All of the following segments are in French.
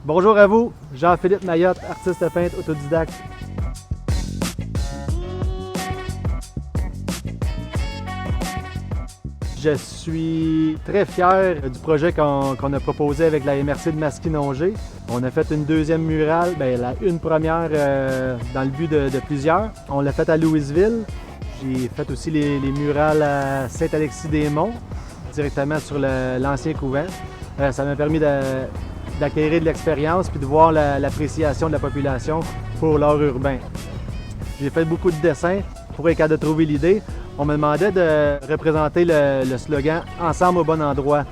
Bonjour à vous, Jean-Philippe Mayotte, artiste peintre autodidacte. Je suis très fier du projet qu'on a proposé avec la MRC de Masquinongé. On a fait une deuxième murale, une première dans le but de plusieurs. On l'a fait à Louisville. J'ai fait aussi les murales à Saint-Alexis-des-Monts, directement sur l'ancien couvent. Ça m'a permis d'acquérir de l'expérience puis de voir l'appréciation de la population pour l'art urbain. J'ai fait beaucoup de dessins pour être capable de trouver l'idée. On me demandait de représenter le slogan « Ensemble au bon endroit ».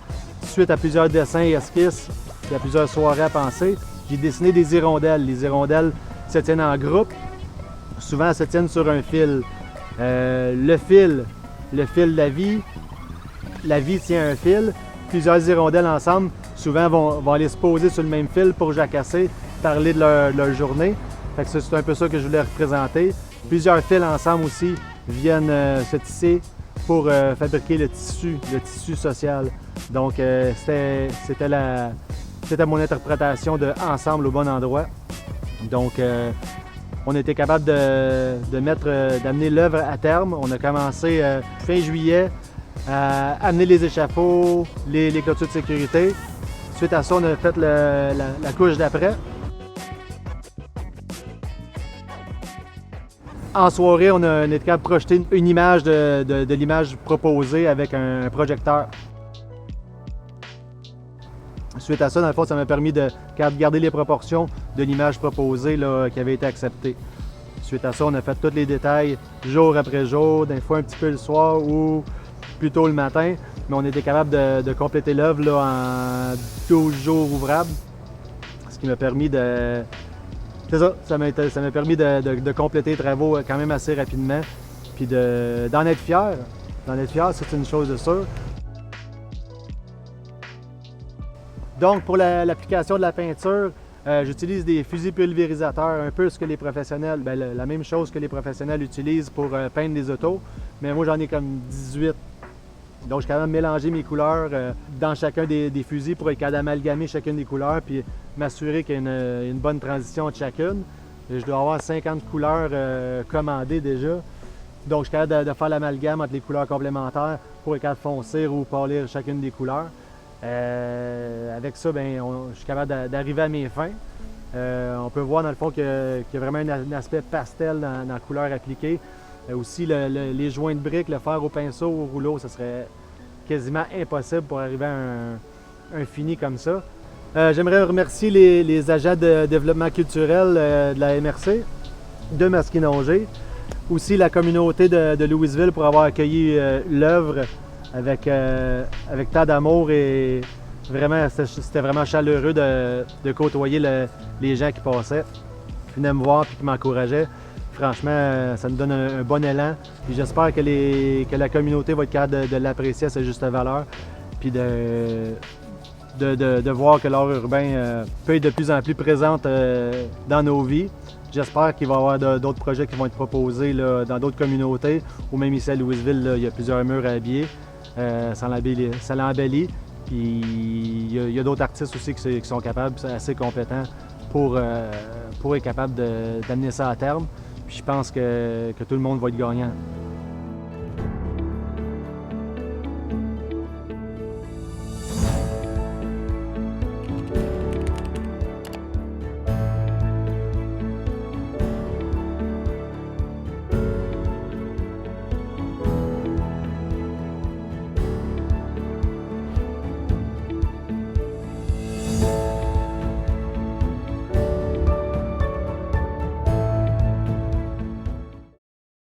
Suite à plusieurs dessins et esquisses et à plusieurs soirées à penser, j'ai dessiné des hirondelles. Les hirondelles se tiennent en groupe. Souvent, elles se tiennent sur un fil. Le fil de la vie tient un fil. Plusieurs hirondelles ensemble, souvent vont aller se poser sur le même fil pour jacasser, parler de leur journée. Fait que c'est un peu ça que je voulais représenter. Plusieurs fils ensemble aussi viennent se tisser pour fabriquer le tissu social. Donc c'était mon interprétation de « Ensemble au bon endroit ». Donc on était capable d'amener l'œuvre à terme. On a commencé fin juillet à amener les échafauds, les clôtures de sécurité. Suite à ça, on a fait la couche d'après. En soirée, on a été capable de projeter une image de l'image proposée avec un projecteur. Suite à ça, dans le fond, ça m'a permis de garder les proportions de l'image proposée qui avait été acceptée. Suite à ça, on a fait tous les détails jour après jour, des fois un petit peu le soir ou plus tôt le matin. Mais on était capable de compléter l'œuvre en 12 jours ouvrables, ce qui m'a permis de... C'est ça, ça m'a permis de compléter les travaux quand même assez rapidement, puis d'en être fier. D'en être fier, c'est une chose de sûre. Donc, pour l'application de la peinture, j'utilise des fusils pulvérisateurs, un peu ce que les professionnels, la même chose que les professionnels utilisent pour peindre des autos, mais moi j'en ai comme 18. Donc, je suis capable de mélanger mes couleurs dans chacun des fusils pour être capable d'amalgamer chacune des couleurs puis m'assurer qu'il y a une bonne transition entre chacune. Et je dois avoir 50 couleurs commandées déjà. Donc, je suis capable de faire l'amalgame entre les couleurs complémentaires pour être capable de foncer ou pâlir chacune des couleurs. Avec ça, je suis capable d'arriver à mes fins. On peut voir dans le fond qu'il y a vraiment un aspect pastel dans la couleur appliquée. Aussi, les joints de briques, le faire au pinceau ou au rouleau, ça serait quasiment impossible pour arriver à un fini comme ça. J'aimerais remercier les agents de développement culturel de la MRC, de Masquinongé, aussi la communauté de Louisville pour avoir accueilli l'œuvre avec tant d'amour et vraiment, c'était vraiment chaleureux de côtoyer les gens qui passaient, qui venaient me voir et qui m'encourageaient. Franchement, ça nous donne un bon élan. J'espère que la communauté va être capable de l'apprécier à sa juste valeur. Puis de voir que l'art urbain peut être de plus en plus présent dans nos vies. J'espère qu'il va y avoir d'autres projets qui vont être proposés dans d'autres communautés. Ou même ici à Louisville, il y a plusieurs murs à habiller. Ça l'embellit. Puis il y a d'autres artistes aussi qui sont capables, assez compétents pour être capables d'amener ça à terme. Puis je pense que tout le monde va être gagnant.